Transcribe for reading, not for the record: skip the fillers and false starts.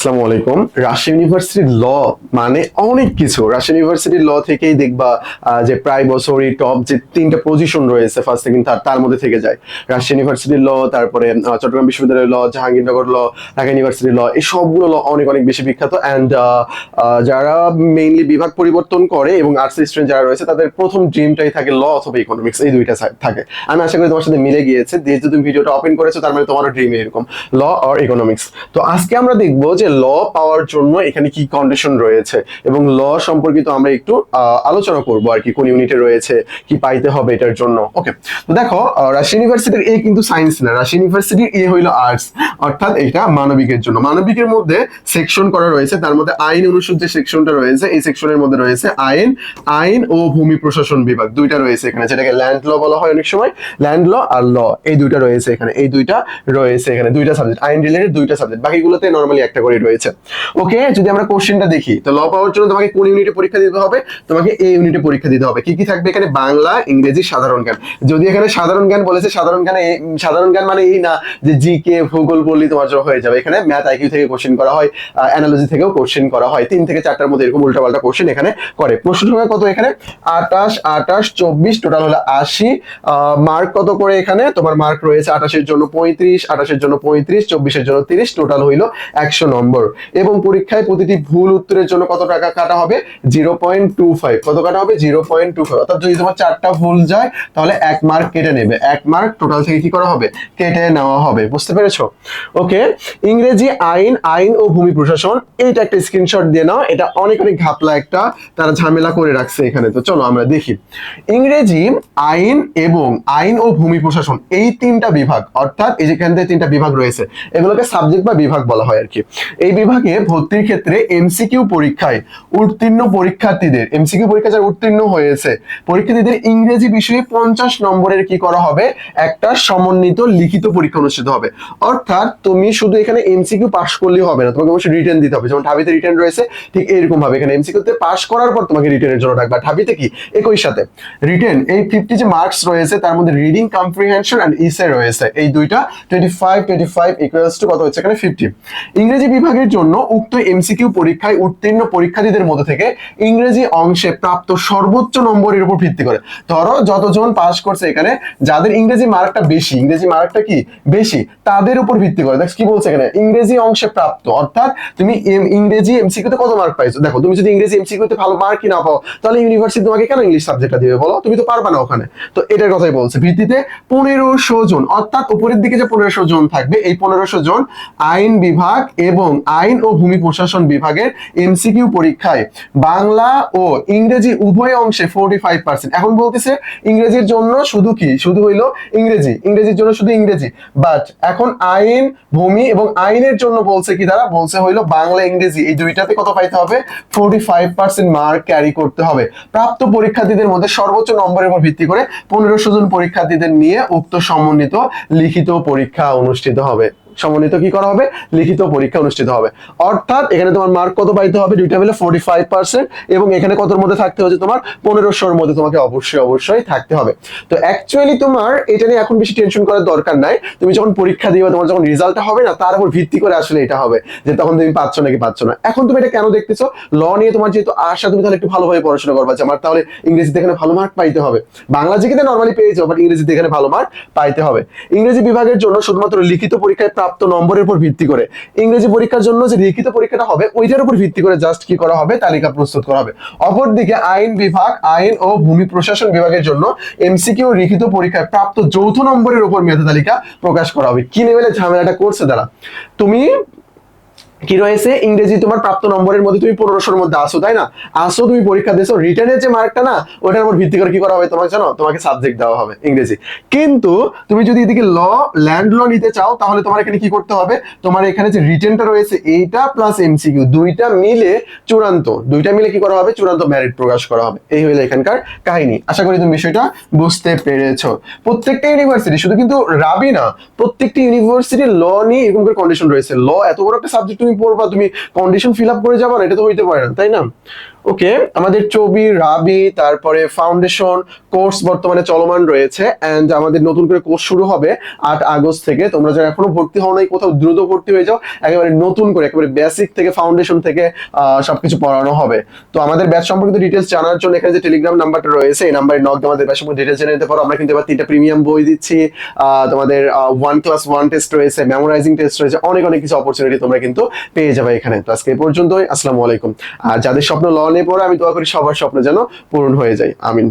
আসসালামু আলাইকুম। রাজশাহী ইউনিভার্সিটির ল মানে অনেক কিছু। রাজশাহী ইউনিভার্সিটির ল থেকেই দেখবা যে প্রায় বছরই টপ যে তিনটা পজিশন রয়েছে ফার্স্ট সেকেন্ড থার্ড তার মধ্যে থেকে যায়। রাজশাহী ইউনিভার্সিটির ল, তারপরে চট্টগ্রাম বিশ্ববিদ্যালয়ের ল, জাহাঙ্গীরনগর ল, ঢাকা ইউনিভার্সিটির ল, এই সবগুলো ল অনেক অনেক বেশি বিখ্যাত। অ্যান্ড যারা মেইনলি বিভাগ পরিবর্তন করে এবং আর্টস স্টুডেন্ট যারা রয়েছে তাদের প্রথম ড্রিমটাই থাকে ল অথবা ইকোনমিক্স, এই দুইটা থাকে। আমি আশা করি তোমার সাথে মিলে গিয়েছে। যেহেতু তুমি ভিডিওটা ওপেন করেছো তার মানে তোমারও ড্রিম এরকম ল অর ইকোনমিক্স। তো আজকে আমরা দেখবো যে ল পাওয়ার জন্য এখানে কি কন্ডিশন রয়েছে এবং ল সম্পর্কিত আমরা একটু আলোচনা করবো আর কি, কোন ইউনিটে রয়েছে, কি পাইতে হবে এটার জন্য। ওকে, তো দেখো রাজশাহী ইউনিভার্সিটির এ কিন্তু সায়েন্স না, রাজশাহী ইউনিভার্সিটির এ হইলো আর্টস, অর্থাৎ এটা মানবিকের জন্য। মানবিকের মধ্যে সেকশন করা রয়েছে, তার মধ্যে আইন অনুষদ যে সেকশনটা রয়েছে এই সেকশনের মধ্যে রয়েছে আইন ও ভূমি প্রশাসন বিভাগ, দুইটা রয়েছে এখানে, যেটাকে ল্যান্ড ল বলা হয় অনেক সময়। ল্যান্ড ল আর ল এই দুইটা রয়েছে এখানে, এই দুইটা রয়েছে এখানে, দুইটা সাবজেক্ট, আইন রিলেটেড দুইটা সাবজেক্ট, বাকিগুলোতে নরমালি একটা করে রয়েছে। ওকে, যদি আমরা কোশ্চেনটা দেখি, তো ল পাওয়ার জন্য তোমাকে কোন ইউনিটে পরীক্ষা দিতে হবে? তোমাকে এই ইউনিটে পরীক্ষা দিতে হবে। কি কি থাকবে এখানে? বাংলা, ইংরেজি, সাধারণ জ্ঞান। যদি এখানে সাধারণ জ্ঞান বলেছে, সাধারণ জ্ঞান মানে এই না যে জিকে ভূগোল পড়লে তোমার জন্য হয়ে যাবে। এখানে ম্যাথ আইকিউ থেকে কোশ্চেন করা হয়, অ্যানালজি থেকেও কোশ্চেন করা হয়, 3 থেকে 4টার মধ্যে এরকম উল্টাপাল্টা কোশ্চেন এখানে করে। প্রশ্ন সংখ্যা কত এখানে? 28 28 24, টোটাল হলো 80। মার্ক কত করে এখানে? তোমার মার্ক রয়েছে 28-এর জন্য 35, 28-এর জন্য 35, 24-এর জন্য 30, টোটাল হইলো 100 নম্বর। এবং পরীক্ষায় প্রতিটি ভুল উত্তরের জন্য কত টাকা কাটা হবে? 0.25। কত কাটা হবে? 0.25। অর্থাৎ যদি তোমার 4টা ভুল যায় তাহলে 1 মার্ক কেটে নেবে, 1 মার্ক টোটাল থেকে কি করা হবে? কেটে নেওয়া হবে। বুঝতে পেরেছো? ওকে, ইংরেজি আইন ও ভূমি প্রশাসন, এইটা একটা স্ক্রিনশট দিয়ে নাও। এটা অনেক অনেক ঘাপলা একটা তারা ঝামেলা করে রাখছে এখানে। তো চলো আমরা দেখি। ইংরেজি আইন ও ভূমি প্রশাসন, এই 3টা বিভাগ, অর্থাৎ এই যেখান থেকে 3টা বিভাগ রয়েছে এগুলোকে সাবজেক্ট বা বিভাগ বলা হয় আর কি। এই বিভাগে ভর্তির ক্ষেত্রে এমসিকিউ পরীক্ষায় উত্তীর্ণ পরীক্ষার্থীদের, এমসিকিউ পরীক্ষা যারা উত্তীর্ণ হয়েছে পরীক্ষার্থীদের ইংরেজি বিষয়ে 50 নম্বরের কি করা হবে? একটা সমন্বিত লিখিত পরীক্ষা অনুষ্ঠিত হবে। অর্থাৎ তুমি শুধু এখানে এমসিকিউ পাস করলেই হবে না, তোমাকে অবশ্যই রিটেন দিতে হবে। যেমন ঢাবিতে রিটেন রয়েছে, ঠিক এরকম ভাবে এখানে এমসিকিউ তে পাস করার পর তোমাকে রিটেনের জন্য ডাকবা। ঢাবিতে কি একই সাথে রিটেন, এই 50 যে মার্কস রয়েছে তার মধ্যে রিডিং কম্প্রিহেনশন এন্ড ইসে রয়েছে, এই দুইটা 25 ইকুয়ালস টু কত হচ্ছে এখানে? 50। ইংরেজি বিভাগের জন্য উক্ত এমসিকিউ পরীক্ষায় উত্তীর্ণ পরীক্ষার্থীদের মধ্যে থেকে ইংরেজি অংশে প্রাপ্ত সর্বোচ্চ নম্বরের উপর ভিত্তি করে, ধরো যতজন পাস করছে এখানে, যাদের ইংরেজি মার্কটা বেশি, ইংরেজি মার্কটা কি বেশি, তাদের উপর ভিত্তি করে। দেখো কি বলছে এখানে? ইংরেজি অংশে প্রাপ্ত, অর্থাৎ তুমি ইংরেজি এমসিকিউ তে কত মার্ক পাইছো। দেখো তুমি যদি ইংরেজি এমসিকিউ তে ভালো মার্কই না পাও তাহলে ইউনিভার্সিটি তোমাকে কেন ইংলিশ সাবজেক্টটা দিবে বলো? তুমি তো পারবা না ওখানে। তো এটার কথাই বলছে। ভিত্তিতে 1500 জন, অর্থাৎ উপরের দিকে যে 1500 জন থাকবে, এই 1500 জন আইন বিভাগ এবং আইন ও ভূমি প্রশাসন বিভাগের এমসিকিউ পরীক্ষায় বাংলা ও ইংরেজি উভয় অংশে 45%। এখন বলতেছে ইংরেজির জন্য শুধু কি, শুধু হইলো ইংরেজির জন্য শুধু ইংরেজি, বাট এখন আইন, ভূমি এবং আইনের জন্য বলছে কি, তারা বলছে হইলো বাংলা ইংরেজি এই দুইটাতে কত পাইতে হবে? 45% মার্ক ক্যারি করতে হবে। প্রাপ্ত পরীক্ষার্থীদের মধ্যে সর্বোচ্চ নম্বরের উপর ভিত্তি করে 1500 জন পরীক্ষার্থীদের নিয়ে উক্ত সমন্বিত লিখিত পরীক্ষা অনুষ্ঠিত হবে। সমন্বিত কি করা হবে? লিখিত পরীক্ষা অনুষ্ঠিত হবে। অর্থাৎ এখানে তোমার মার্ক কত পাইতে হবে? দুইটা মিলে 45%, এবং এখানে কতর মধ্যে থাকতে হচ্ছে? তোমার 1500-র মধ্যে তোমাকে অবশ্যই থাকতে হবে। তো অ্যাকচুয়ালি তোমার এটা নিয়ে এখন বেশি টেনশন করার দরকার নাই। তুমি যখন পরীক্ষা দিবে, তোমার যখন রেজাল্টটা হবে না, তার উপর ভিত্তি করে আসলে এটা হবে যে তখন তুমি পাচ্ছ নাকি পাচ্ছ না। এখন তুমি এটা কেন দেখতেছো? ল নিয়ে তোমার যেহেতু আশা, তুমি তাহলে একটু ভালোভাবে পড়াশোনা করবা যে আমার তাহলে ইংরেজিতে এখানে ভালো মার্ক পাইতে হবে। বাংলা জিকেতে নরমালি পেয়ে যাও, বাট ইংরেজিতে এখানে ভালো মার্ক পাইতে হবে। ইংরেজি বিভাগের জন্য শুধুমাত্র লিখিত পরীক্ষায় প্রাপ্ত নম্বরের উপর ভিত্তি করে, ইংরেজি পরীক্ষার জন্য যে লিখিত পরীক্ষাটা হবে ওইটার উপর ভিত্তি করে জাস্ট কি করা হবে? তালিকা প্রস্তুত করা হবে। অপরদিকে আইন বিভাগ, আইন ও ভূমি প্রশাসন বিভাগের জন্য এমসিকিউ লিখিত পরীক্ষায় প্রাপ্ত যৌথ নম্বরের উপর মেধা তালিকা প্রকাশ করা হবে। কি লেভেলে ঝামেলাটা করছে তারা? তুমি কি রয়েছে? ইংরেজি তোমার প্রাপ্ত নম্বরের মধ্যে তুমি 1500-র মধ্যে আসো, তাই না? আসো, তুমি পরীক্ষা দিয়েছো, রিটেনের যে মার্কটা না, ওটার উপর ভিত্তি করে কি করা হবে তোমাকে জানো? তোমাকে সাবজেক্ট দেওয়া হবে ইংরেজি। কিন্তু তুমি যদি এদিকে ল্যান্ড ল নিতে চাও তাহলে তোমার এখানে কি করতে হবে? তোমার এখানে যে রিটেনটা রয়েছে এইটা প্লাস এমসিকিউ দুইটা মিলে কি করা হবে? চূড়ান্ত মেরিট প্রকাশ করা হবে। এই হলো এখানকার কাহিনী। আশা করি তুমি বিষয়টা বুঝতে পেরেছো। প্রত্যেকটা ইউনিভার্সিটি, শুধু কিন্তু রাবি না, প্রত্যেকটা ইউনিভার্সিটির ল নিয়ে এরকম করে কন্ডিশন রয়েছে। ল এত বড় একটা সাবজেক্ট তুমি পড়বা, তুমি কন্ডিশন ফিল আপ করে যাবা না, এটা তো হইতে পারে না, তাই না? ওকে, আমাদের চবি রাবি তারপরে ফাউন্ডেশন কোর্স বর্তমানে চলমান রয়েছে, এন্ড আমাদের নতুন করে কোর্স শুরু হবে 8 আগস্ট থেকে। তোমরা যারা এখনো ভর্তি হও নাই, কোথাও দ্রুত ভর্তি হয়ে যাও, একেবারে নতুন করে একেবারে বেসিক থেকে ফাউন্ডেশন থেকে সবকিছু পড়ানো হবে। তো আমাদের ব্যাচ সম্পর্কিত ডিটেলস জানার জন্য এখানে যে টেলিগ্রাম নাম্বারটা রয়েছে, এই নাম্বারে নক দিয়ে আমাদের ব্যাচ সম্পর্কে ডিটেলস জেনে নিতে পারো। আমরা কিন্তু এবার 3টা প্রিমিয়াম বই দিচ্ছি, তোমাদের 1+1 টেস্ট রয়েছে, মেমোরাইজিং টেস্ট রয়েছে, অনেক অনেক কিছু অপরচুনিটি তোমরা কিন্তু পেয়ে যাবে এখানে। তো আজকে এই পর্যন্তই, আসসালামু আলাইকুম। আর যাদের স্বপ্ন ল নিয়ে পড়ে, আমি দোয়া করি সবার স্বপ্ন যেন পূরণ হয়ে যায়, আমিন।